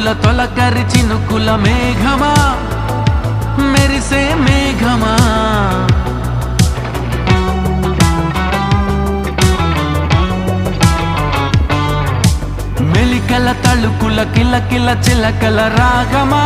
తలుకుల తొలకరి చినుకుల మేఘమా మెరిసే మేఘమా మెలికల తలుకుల కిలకిల చిలకల రాగమా